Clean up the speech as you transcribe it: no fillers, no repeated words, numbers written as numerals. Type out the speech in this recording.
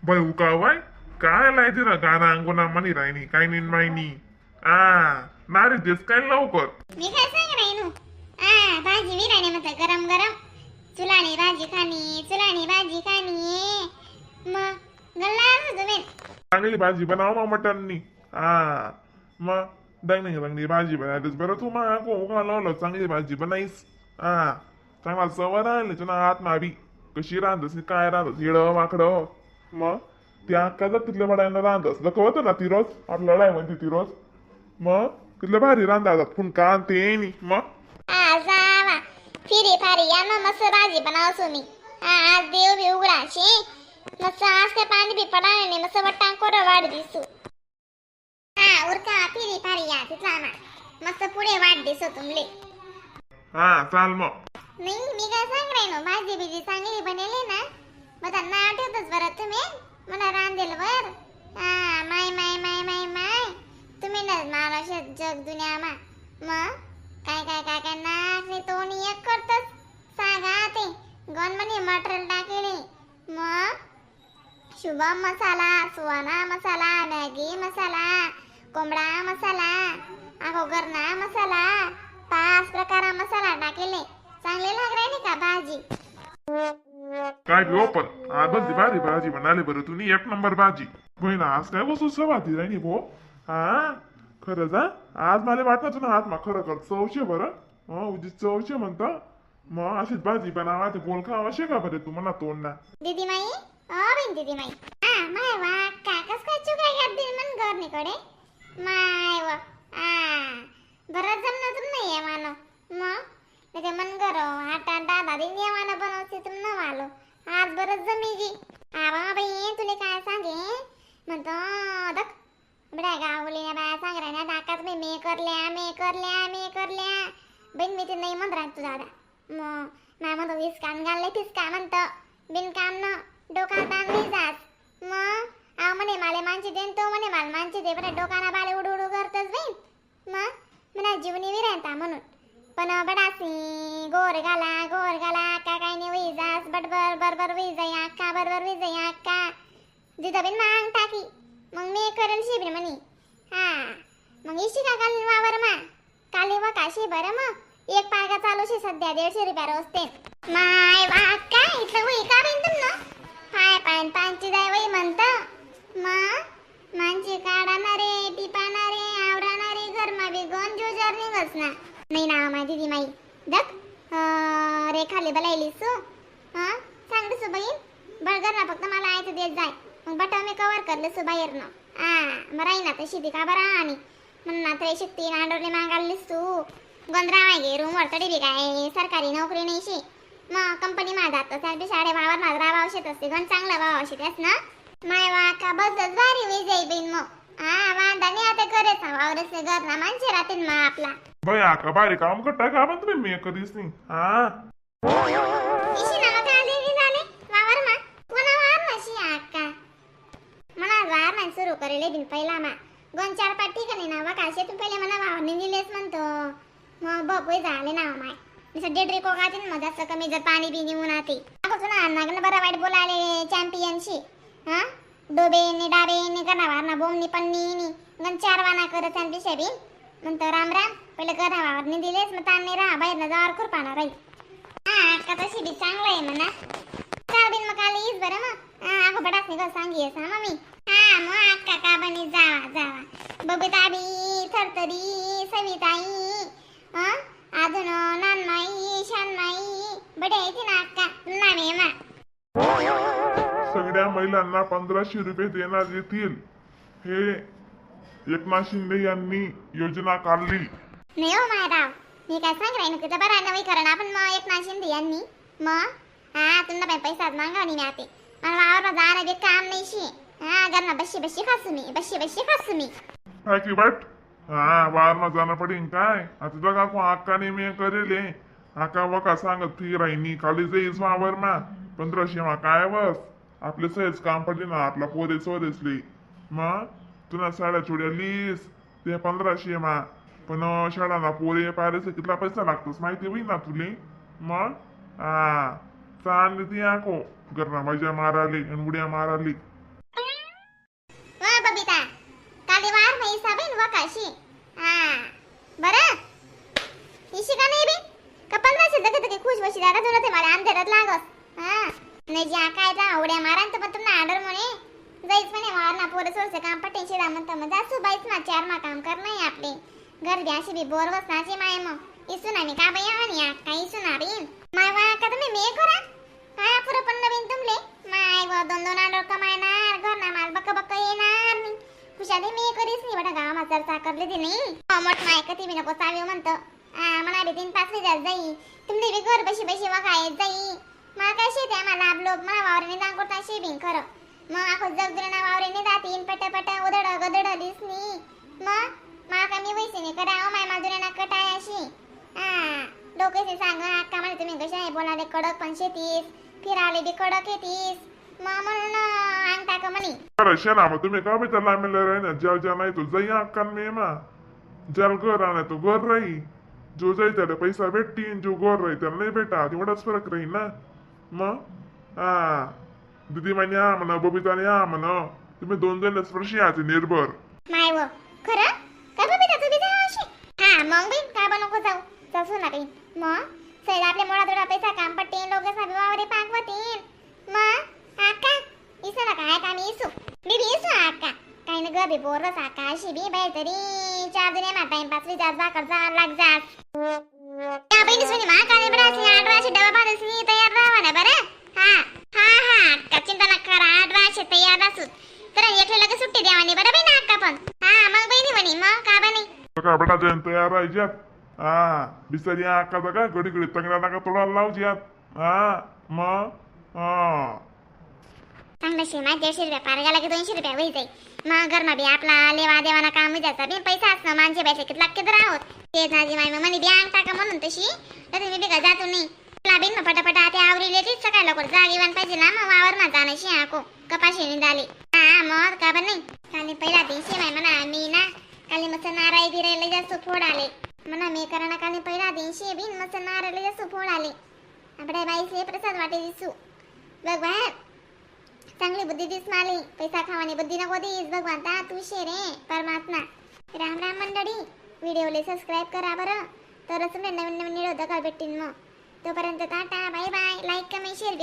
बाई उकावाय काय लायते ना गाणं अंगोना मनी रायनी काय नीन मायनी नारी तेच काय लवकर मी काय सांग राहिनू भाजी विराणे म्हणतात गरम गरम चुलानी भाजी खाणी चुलानी भाजी खाणी मग गल्ला तुम्ही चांगली भाजी बनाव ना मटननी मग दंगली रंगली भाजी बनायलीस बरं तू मग उका लावलं चांगली भाजी बनाईस चांगला सवय राहिली तुला हात मावी कशी रांधस काय रांधस येडं वाकडं मग त्या अक्काचा तिथल्या बडायला रांधस कळतं ना ती रोज आपल्याला लढाई म्हणते ती रोज मग तिथलं भारी रांधतात फुंका ते नी मग जावा फिरी फारी या ना मस्त भाजी बनावसो मी आज देव बी उघडाशे मस्त आज काय पाणी बी पडाने नाही मस्त वट्टा कोर वाढ दिसू उरका फिरी फारी या तिथला ना मस्त पुढे वाढ दिसो तुमले चाल मग नाही मी काय सांग राहिनो भाजी बिजी चांगली बनेली ना मग त्यांना आठवतच बरं तुम्ही मला रांधेल वर माय माय माय माय माय तुम्ही ना मला जग दुनिया मग काय काय काय काय नाक तो एक करतच सांगा ते गण म्हणे मटेरियल टाकेले मग शुभम मसाला सुहाना मसाला मॅगी मसाला कोंबडा मसाला अगोगरना मसाला 5 प्रकार मसाला टाकेले चांगले लाग राहिले का भाजी काय घेऊ पण आज बनती भारी भाजी म्हणाले बरं तुम्ही 1 नंबर भाजी बहिणा आज काय वस्तू सवाती राहिली भो खरंच आज मला वाटलं तुला आज मग खरं कर चवशे बरं उजी चवशे म्हणता मग अशीच भाजी बनावा ते बोल का आवश्यक का बरं तुम्हाला तोंडना दीदी माई बिन दीदी माई माय वा काकस काय चुकाय घात दिन मन घरनीकडे माय वा बरं जमना तुम नाही आहे मानो मग ते मन करो आटा दादा दिन येवाना बनवते तुम न वालो आज बरंच जमीगी आवा बाई तुले काय सांगे म्हणतो दक बडा गावलीने बाया सांग राहिल्या दाकात मी करल्या बहीण मी ते नाही म्हणत राहत तू दादा मग नाही म्हणतो वीस कान घालले फिसका म्हणतं बिनकाम न डोका ताण नाही जात मग म्हणे माले माणसे देन तो म्हणे माल माणसे दे बरं डोकाना बाले उडू उडू करतच बहीण मग म्हणा जीवनी विरायता म्हणून पण बडासी गोर गाला अक्का काय नाही वही जास बडबर बरबर वही जाई अक्का बरोबर वही जाई अक्का जिथं बिन मांग टाकी मग मी करेन शिबिर म्हणी मग इशी का काल वावर मा काली व काशी बरं मग एक पागा चालू शे सध्या 150 रुपया रोजते माय वा अक्का इथं वही का बिन तुम न पाय पांची जाय वही म्हणतं मग मांची काढणारे टिपाणारे आवराणारे घरमा बी गण जोजर निघस ना नाही ना माझी दीदी माई दक रेखाले बलायली सो सांग सो बहीण बळगर ना फक्त मला आयत देत जाय मग बटा मी कवर करले सो बाहेर न मराई ना तशी ती का बरा आणि म्हणना तर शक्ती नांडोरले मागालीस तू गोंधरावाय गे रूम वर तडी बी काय सरकारी नोकरी नाही शे मग कंपनी मा जात त्याबी साडे वावर माझा राव आवश्यक असते गण चांगला भाव आवश्यक आहेस ना माय वा का बसच भारी वे जाई बहीण मग वांदा नाही आता करेच वावरसे घर ना माणसे राहतील मग आपला बया का भारी काम करता का पण तुम्ही मी कधीच नाही इशी ना मग आले झाले वावर मा कोणा वावर नशी अक्का मला वावर नाही सुरू करेले बिन पहिला मा 2-4 ठिकाणी ना काशे तू पहिले मला वावर नाही दिलेस म्हणतो मग बघू झाले ना माय जसं 1.5 रिको खाते मग जास्त कमी जर पाणी बी निघून आते अगं तुला नागन बरं वाईट बोलायले चॅम्पियनशी डोबेनी डाबेनी गणावार ना बोमनी पन्नी गण 4 वाना करत आणि पिशे बी म्हणतो राम राम पहिले गणावारनी दिलेस मग ताण नाही राहा बाहेर ना जावर खुरपाना राहील अक्का तशी बी चांगलं आहे म्हणा चाल बिन मग आली हीच बरं मग अगो बडाच निघा सांगी मग मी मग अक्का का बनी जावा बबिताबी थरथरी सविताई अजून नानमाई शानमाई बडे येते ना अक्का नामे मा सगळ्या महिलांना 1500 रुपये देण्यात येतील हे एकनाथ शिंदे यांनी योजना काढली नाही हो मायराव मी काय सांग राहीन की बरं नवी करण आपण मग एकनाथ शिंदे यांनी मग तुला पैसा मागा नाही आते मला वावर जाणं बी काम नाही शी घरना बशी खासू मी काय की बट वावरमा जाणं पडेन काय आता बघा को अक्काने मी करेले आका वका सांगत ती राहिनी खाली जाईस वावरमा 1500 मा काय बस आपले सहज काम पडले ना आपला पोरे सोरेसले मग तुला साड्या चोड्या लिस ते 1500 मा पण शाळाना पोरे पारेसे कितला पैसा लागतोस माहिती होई ना तुले मग चांद ती आको घरना मजा माराली आणि उड्या माराली पैसा बिन वकाशी हा बरं इशी का नाही बी का 1500 जगत की खुश बशी दादा तुला ते मला अंधेरात लागस हा नाही ज्या काय जा उड्या मारान तर पण तुमना ऑर्डर म्हणे जाईच म्हणे वारना पोरं सोरसे काम पटेन शिरा म्हणता मग जासू बाईच मा 4 मा काम कर नाही आपले घर द्याशी बी बोर बसनाची माय मग इसू नाही का बाई आणि या काही सुनारीन माय वा का तुम्ही मे करा काय पुरं पण नवीन तुमले माय व 2-2 ऑर्डर कमायणार घर ना माल बक बक येणार नाही खुशाली मी करीस नाही बडा गावा चर्चा करले ती नाही मोठ माय कधी बी नको चावी म्हणतो मला बी 3-5 हजार जाई तुमले बी घर बशी बशी वगाय जाई मला काय शेते मला ब्लोक मला वावरने दान करता शेबिंग खरं मग आखो जग दुना वावरने जातीन पट उदड गदड दिसनी मग मला कमी वैसेने करावं माय माजुरेना कटाय अशी डोकेसे सांग अक्का म्हणे तुम्ही कशा आहे बोलाले कडक पण शेतीस फिरावले बी कडक येतीस मग म्हणून अंग टाक म्हणे अरे शेना मग तुम्ही का बेटा लांबेला राही ज्या ज्या नाही तो जाई अक्कान मे मा ज्याला घर राहणार तो घर राही जो जाई त्याला पैसा भेटतीन जो घर राही त्याला नाही भेटा तेवढाच फरक राहील ना मग दीदी म्हणे हा म्हणा बबिताने हा म्हणा तुम्ही 2 जण स्पर्शी आहात निर्भर माय व खरं का बबिता तू बी जा अशी हा मग बी का नको जाऊ जासू ना काही मग सैल आपल्या मोळा थोडा पैसा काम पट्टीन लोक साबी वावरे पाकवतीन मग आका इसू ना काय का मी इसू मी बी इसू आका काही ना गबी बोरस आका अशी बी बाई तरी 4 दिन मा टाइम पास विचार जा करजा लाग जास त्या बहिणी सुनी मा काने बडासी 1800 डबा बांधसनी तयार राहा ना बरं हा का चिंता न करा 1800 तयार असू तर एकले लगे सुट्टी द्यावानी बरं बाई ना अक्का पण मग बहिणी म्हणी मग का बनी का बेटा जयंत तयार राहायच्यात बिचारी अक्काचा काय घडी घडी तंगड्या नका तोडायला लावच्यात मग चांगलं शे माय 150 रुपये पारगा लागे 200 रुपये होई जाई मग घरमा बी आपला लेवा देवाना काम द्यायचा बी पैसा असणं माणसे पैसे किती लागते तर आहोत ते नाजी माय म्हणे बी अंग टाका म्हणून तशी तर मी बी का जातो नाही तुला बिन पटापट आता आवरीले ती सकाळ लवकर जागेवान पाहिजे ना मग वावर मा जाण्याशी आको कपाशी निंदाले मग का बन नाही काली पहिला दिवशी माय म्हणा मी ना काली मस्त नाराई बिरायला जास्त फोड आले म्हणा मी करा ना काली पहिला दिवशी बिन मस्त नारायला जास्त फोड आले आपल्या बाईसले प्रसाद वाटे दिसू भगवान चांगली बुद्धी दिस माली पैसा खावानी बुद्धी नको दिस भगवंता तू शे रे परमात्मा राम राम मंडळी व्हिडिओला सबस्क्राईब करा बरं तरच नवीन व्हिडिओ दखल भेटतील मग तोपर्यंत tata bye bye like comment share